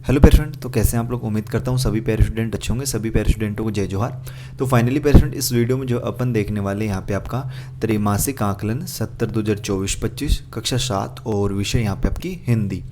Hello प्यारे student, तो कैसे हैं आप लोग। उम्मीद करता हूँ सभी प्यारे स्टूडेंट अच्छे होंगे। सभी प्यारे स्टूडेंटों को जय जोहार। तो फाइनली प्यारे स्टूडेंट, इस वीडियो में जो अपन देखने वाले हैं यहाँ पे आपका त्रैमासिक आकलन 70 2024-25 कक्षा 7 और विषय यहाँ पे आपकी हिंदी।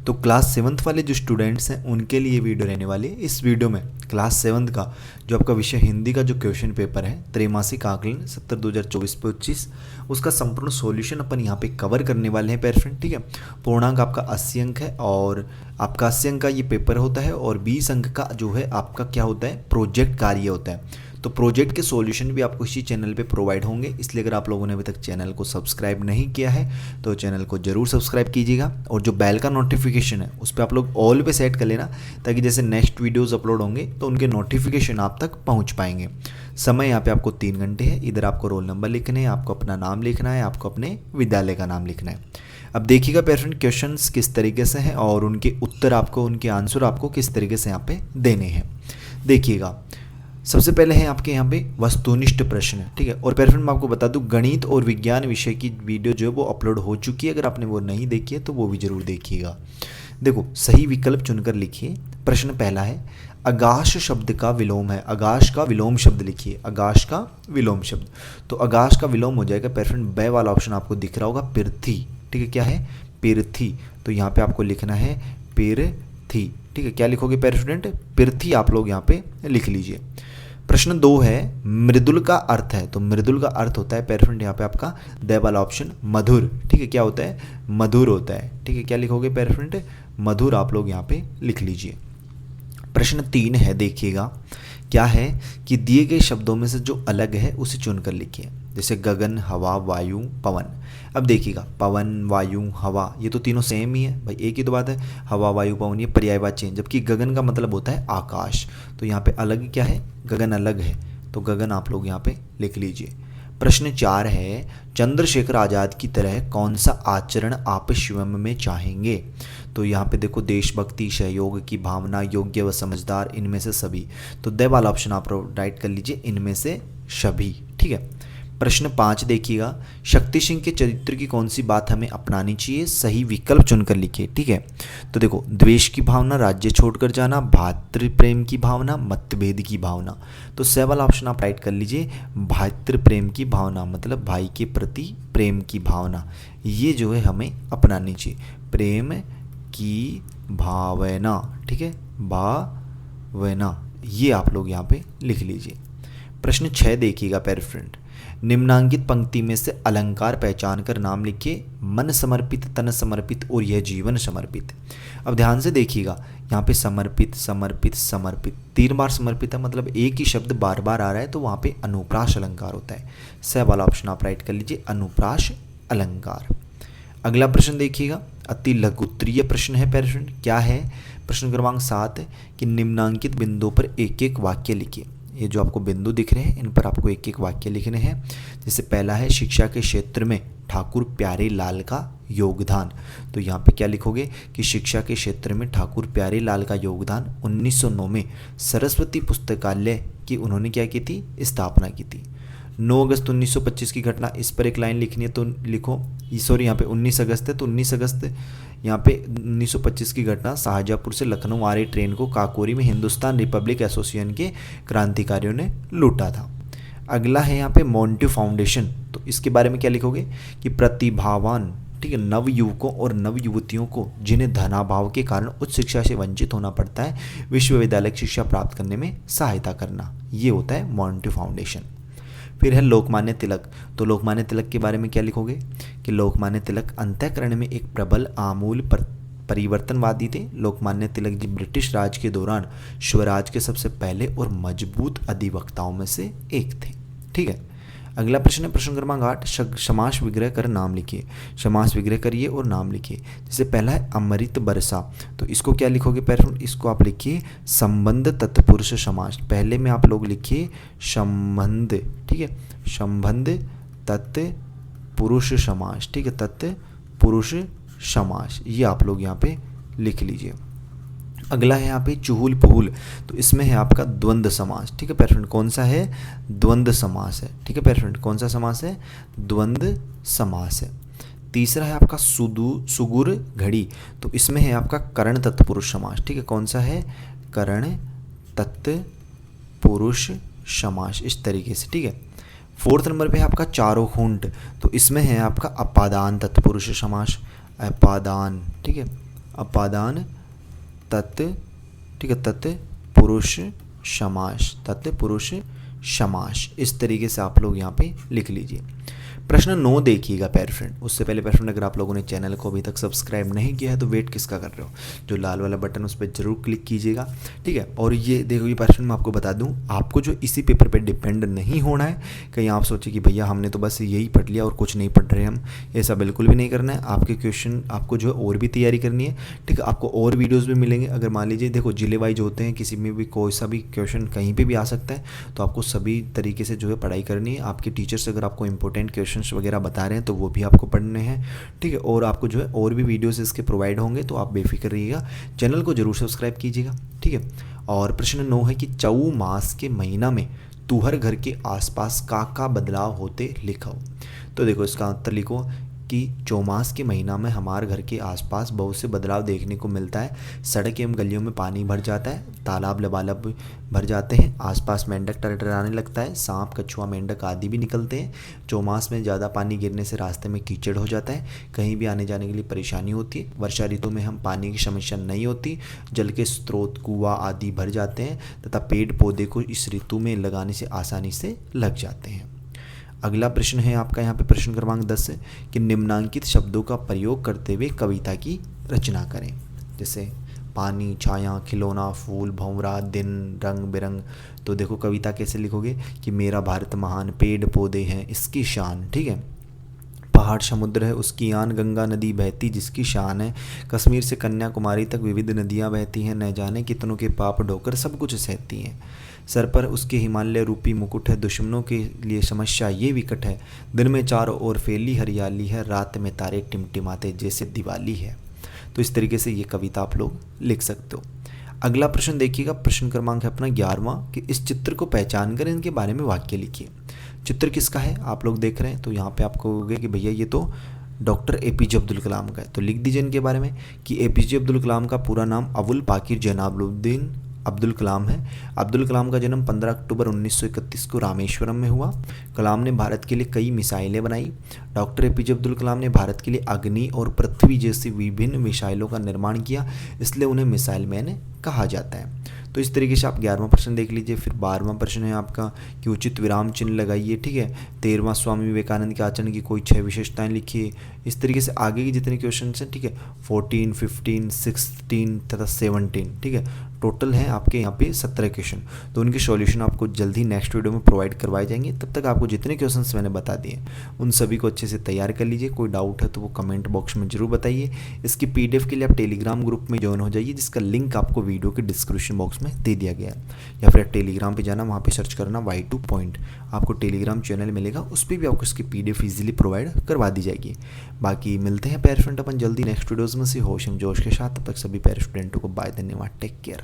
तो क्लास 7th वाले जो स्टूडेंट्स हैं उनके लिए वीडियो रहने वाली है। इस वीडियो में क्लास 7th का जो आपका विषय हिंदी का जो क्वेश्चन पेपर है त्रैमासिक आकलन 70 2024-25 उसका संपूर्ण सॉल्यूशन अपन यहाँ पे कवर करने वाले हैं प्यारे फ्रेंड। ठीक है, पूर्णांक आपका 80 अंक है और आपका 80 अंक का ये पेपर होता है और 20 अंक का जो है आपका क्या होता है, प्रोजेक्ट कार्य होता है। तो प्रोजेक्ट के सॉल्यूशन भी आपको इसी चैनल पे प्रोवाइड होंगे, इसलिए अगर आप लोगों ने अभी तक चैनल को सब्सक्राइब नहीं किया है तो चैनल को जरूर सब्सक्राइब कीजिएगा और जो बेल का नोटिफिकेशन है उस पर आप लोग ऑल पे सेट कर लेना, ताकि जैसे नेक्स्ट वीडियोस अपलोड होंगे तो उनके नोटिफिकेशन आप तक पहुंच पाएंगे। समय यहाँ पे आपको 3 घंटे है। इधर आपको रोल नंबर लिखने हैं, आपको अपना नाम लिखना है, आपको अपने विद्यालय का नाम लिखना है। अब देखिएगा पेरेंट, क्वेश्चंस किस तरीके से हैं और उनके उत्तर आपको, उनके आंसर आपको किस तरीके से यहाँ पे देने हैं। देखिएगा, सबसे पहले है आपके यहाँ पे वस्तुनिष्ठ प्रश्न। ठीक है, और पेरेंट मैं आपको बता दूं, गणित और विज्ञान विषय की वीडियो जो है वो अपलोड हो चुकी है। अगर आपने वो नहीं देखी है तो वो भी जरूर देखिएगा। देखो, सही विकल्प चुनकर लिखिए। प्रश्न पहला है, आकाश शब्द का विलोम है। आकाश का विलोम शब्द लिखिए। आकाश का विलोम शब्द, तो आकाश का विलोम हो जाएगा पेरेंट, ब वाला ऑप्शन आपको दिख रहा होगा, पृथ्वी। ठीक है, क्या है, पृथ्वी। तो यहाँ पे आपको लिखना है पृथ्वी। ठीक है, क्या लिखोगे पेरे स्टूडेंट, पृथ्वी आप लोग यहाँ पे लिख लीजिए। प्रश्न 2 है, मृदुल का अर्थ है। तो मृदुल का अर्थ होता है पेरे स्टूडेंट यहाँ पे आपका द वाला ऑप्शन, मधुर। ठीक है, क्या होता है, मधुर होता है। ठीक है, क्या लिखोगे पेरे स्टूडेंट, मधुर आप लोग यहाँ पे लिख लीजिए। प्रश्न 3 है, देखिएगा क्या है कि दिए गए शब्दों में से जो अलग है उसे चुनकर लिखिए। जैसे गगन, हवा, वायु, पवन। अब देखिएगा, पवन, वायु, हवा ये तो तीनों सेम ही है भाई, एक ही तो बात है। हवा, वायु, पवन ये पर्यायवाची हैं, जबकि गगन का मतलब होता है आकाश। तो यहाँ पे अलग क्या है, गगन अलग है, तो गगन आप लोग यहाँ पे लिख लीजिए। प्रश्न 4 है, चंद्रशेखर आज़ाद की तरह कौन सा आचरण आप स्वयं में चाहेंगे। तो यहाँ पे देखो, देशभक्ति, सहयोग की भावना, योग्य व समझदार, इनमें से सभी। तो द वाला ऑप्शन आप राइट कर लीजिए, इनमें से सभी। ठीक है, प्रश्न 5 देखिएगा, शक्ति सिंह के चरित्र की कौन सी बात हमें अपनानी चाहिए। सही विकल्प चुनकर लिखिए। ठीक है, तो देखो, द्वेष की भावना, राज्य छोड़कर जाना, भातृ प्रेम की भावना, मतभेद की भावना। तो स वाला ऑप्शन आप राइट कर लीजिए, भातृ प्रेम की भावना, मतलब भाई के प्रति प्रेम की भावना, ये जो है हमें अपनानी चाहिए, प्रेम की भावना। ठीक है, भावना, ये आप लोग यहाँ पे लिख लीजिए। प्रश्न 6 देखिएगा पेरे फ्रेंड, निम्नांकित पंक्ति में से अलंकार पहचान कर नाम लिखिए। मन समर्पित, तन समर्पित और यह जीवन समर्पित। अब ध्यान से देखिएगा, यहाँ पे समर्पित, समर्पित, समर्पित 3 बार समर्पित है, मतलब एक ही शब्द बार बार आ रहा है, तो वहाँ पे अनुप्रास अलंकार होता है। स वाला ऑप्शन आप राइट कर लीजिए, अनुप्रास अलंकार। अगला प्रश्न देखिएगा, अति लघुत्तरीय प्रश्न है पेरे फ्रेंड। क्या है, प्रश्न क्रमांक 7 कि निम्नांकित बिंदुओं पर एक एक वाक्य लिखिए। ये जो आपको बिंदु दिख रहे हैं इन पर आपको एक एक वाक्य लिखने हैं। जैसे पहला है, शिक्षा के क्षेत्र में ठाकुर प्यारे लाल का योगदान। तो यहाँ पे क्या लिखोगे कि शिक्षा के क्षेत्र में ठाकुर प्यारे लाल का योगदान 1909 में सरस्वती पुस्तकालय की उन्होंने क्या की थी, स्थापना की थी। 9 अगस्त 1925 की घटना, इस पर एक लाइन लिखनी है तो लिखो। सॉरी, यहाँ पे 19 अगस्त है तो 19 अगस्त यहाँ पे 1925 की घटना, शाहजहाँपुर से लखनऊ आ रही ट्रेन को काकोरी में हिंदुस्तान रिपब्लिक एसोसिएशन के क्रांतिकारियों ने लूटा था। अगला है यहाँ पे मोंटेव फाउंडेशन। तो इसके बारे में क्या लिखोगे कि प्रतिभावान, ठीक है, नव युवकों और नव युवतियों को जिन्हें धनाभाव के कारण उच्च शिक्षा से वंचित होना पड़ता है, विश्वविद्यालय शिक्षा प्राप्त करने में सहायता करना, ये होता है मोंटेव फाउंडेशन। फिर है लोकमान्य तिलक। तो लोकमान्य तिलक के बारे में क्या लिखोगे कि लोकमान्य तिलक अंतःकरण में एक प्रबल आमूल परिवर्तनवादी थे। लोकमान्य तिलक जी ब्रिटिश राज के दौरान स्वराज के सबसे पहले और मजबूत अधिवक्ताओं में से एक थे। ठीक है, अगला प्रश्न है प्रश्न क्रमांक 8, समास विग्रह कर नाम लिखिए। समास विग्रह करिए और नाम लिखिए। जैसे पहला है अमृत बरसा, तो इसको क्या लिखोगे पैरफॉर्म, इसको आप लिखिए संबंध तत्पुरुष समास। पहले में आप लोग लिखिए संबंध, ठीक है, संबंध तत्पुरुष समास। ठीक है, तत्पुरुष समास, ये आप लोग यहाँ पे लिख लीजिए। अगला है यहाँ पे चुहुल पुहुल, तो इसमें है आपका द्वंद्व समास। ठीक है पेरेंट, कौन सा है, द्वंद्व समास है। ठीक है पेरेंट, कौन सा समास है, द्वंद्व समास है। तीसरा है आपका सुगुर घड़ी, तो इसमें है आपका करण तत्पुरुष समास। ठीक है, कौन सा है? करण तत्पुरुष समास, इस तरीके से। ठीक है, फोर्थ नंबर पे है आपका चारोखूंट, तो इसमें है आपका अपादान तत्पुरुष समास। अपादान, ठीक है, अपादान ठीक है, तत्पुरुष समास, तत्पुरुष समास, इस तरीके से आप लोग यहाँ पे लिख लीजिए। प्रश्न 9 देखिएगा प्यारे फ्रेंड। उससे पहले प्यारे फ्रेंड, अगर आप लोगों ने चैनल को अभी तक सब्सक्राइब नहीं किया है तो वेट किसका कर रहे हो? जो लाल वाला बटन उस पर जरूर क्लिक कीजिएगा। ठीक है, और ये देखो, ये प्यारे फ्रेंड मैं आपको बता दूं, आपको जो इसी पेपर पे डिपेंड नहीं होना है। कहीं आप सोचे कि भैया हमने तो बस यही पढ़ लिया और कुछ नहीं पढ़ रहे हम, ऐसा बिल्कुल भी नहीं करना है। आपके क्वेश्चन आपको जो है और भी तैयारी करनी है। ठीक है, आपको और वीडियोज़ भी मिलेंगे। अगर मान लीजिए देखो जिले वाइज होते हैं, किसी में भी कोई सा भी क्वेश्चन कहीं पर भी आ सकता है, तो आपको सभी तरीके से जो है पढ़ाई करनी है। आपके टीचर्स अगर आपको इंपॉर्टेंट क्वेश्चन वगैरह बता रहे हैं तो वो भी आपको पढ़ने हैं। ठीक है, और आपको जो है और भी वीडियोस इसके प्रोवाइड होंगे, तो आप बेफिक्र रहिएगा, चैनल को जरूर सब्सक्राइब कीजिएगा। ठीक है, और प्रश्न 9 है कि चौ मास के महीना में तुहर घर के आसपास का बदलाव होते लिखो। तो देखो इसका उत्तर लिखो कि चौमास के महीना में हमारे घर के आसपास बहुत से बदलाव देखने को मिलता है। सड़क एवं गलियों में पानी भर जाता है, तालाब लबालब भर जाते हैं, आसपास मेंढक टरटराने लगता है, सांप कछुआ मेंढक आदि भी निकलते हैं। चौमास में ज़्यादा पानी गिरने से रास्ते में कीचड़ हो जाता है, कहीं भी आने जाने के लिए परेशानी होती है। वर्षा ऋतु में हम पानी की समस्या नहीं होती, जल के स्रोत कुआं आदि भर जाते हैं तथा पेड़ पौधे को इस ऋतु में लगाने से आसानी से लग जाते हैं। अगला प्रश्न है आपका यहाँ पे प्रश्न क्रमांक 10 है कि निम्नांकित शब्दों का प्रयोग करते हुए कविता की रचना करें। जैसे पानी, छाया, खिलौना, फूल, भंवरा, दिन, रंग बिरंग। तो देखो कविता कैसे लिखोगे कि मेरा भारत महान, पेड़ पौधे हैं इसकी शान। ठीक है, पहाड़ समुद्र है उसकी आन, गंगा नदी बहती जिसकी शान है, कश्मीर से कन्याकुमारी तक विविध नदियाँ बहती हैं, न जाने कितनों के पाप ढोकर सब कुछ सहती हैं। सर पर उसके हिमालय रूपी मुकुट है, दुश्मनों के लिए समस्या ये विकट है, दिन में चारों ओर फैली हरियाली है, रात में तारे टिमटिमाते जैसे दिवाली है। तो इस तरीके से ये कविता आप लोग लिख सकते हो। अगला प्रश्न देखिएगा, प्रश्न क्रमांक है अपना 11वां कि इस चित्र को पहचान कर इनके बारे में वाक्य लिखिए। चित्र किसका है आप लोग देख रहे हैं, तो यहाँ पे आपको कहोगे कि भैया ये तो डॉक्टर APJ अब्दुल कलाम का है। तो लिख दीजिए इनके बारे में कि APJ अब्दुल कलाम का पूरा नाम अबुल पाकिर जैनुलाब्दीन अब्दुल कलाम है। अब्दुल कलाम का जन्म 15 अक्टूबर 1931 को रामेश्वरम में हुआ। कलाम ने भारत के लिए कई मिसाइलें बनाई। डॉक्टर APJ अब्दुल कलाम ने भारत के लिए अग्नि और पृथ्वी जैसी विभिन्न मिसाइलों का निर्माण किया, इसलिए उन्हें मिसाइल मैन कहा जाता है। तो इस तरीके से आप 11वां प्रश्न देख लीजिए। फिर 12वां प्रश्न है आपका कि उचित विराम चिन्ह लगाइए। ठीक है, 13वां स्वामी विवेकानंद के आचरण की कोई 6 विशेषताएं लिखिए। इस तरीके से आगे के जितने क्वेश्चन हैं, ठीक है, 14, 15, 16 तथा 17, ठीक है, टोटल है आपके यहाँ पे 17 क्वेश्चन। तो उनके सॉल्यूशन आपको जल्दी नेक्स्ट वीडियो में प्रोवाइड करवाए जाएंगे। तब तक आपको जितने क्वेश्चंस मैंने बता दिए उन सभी को अच्छे से तैयार कर लीजिए। कोई डाउट है तो वो कमेंट बॉक्स में जरूर बताइए। इसकी PDF के लिए आप टेलीग्राम ग्रुप में ज्वाइन हो जाइए, जिसका लिंक आपको वीडियो के डिस्क्रिप्शन बॉक्स में दे दिया गया है, या फिर टेलीग्राम पर जाना, वहाँ पर सर्च करना Y2 पॉइंट, आपको टेलीग्राम चैनल मिलेगा, उस पर भी आपको इसकी PDF ईजिली प्रोवाइड करवा दी जाएगी। बाकी मिलते हैं पैर स्टूडेंट अपन जल्दी नेक्स्ट वीडियोज़ में से होश जोश के साथ। तब तक सभी पैर स्टूडेंटों को बाय, धन्यवाद, टेक केयर।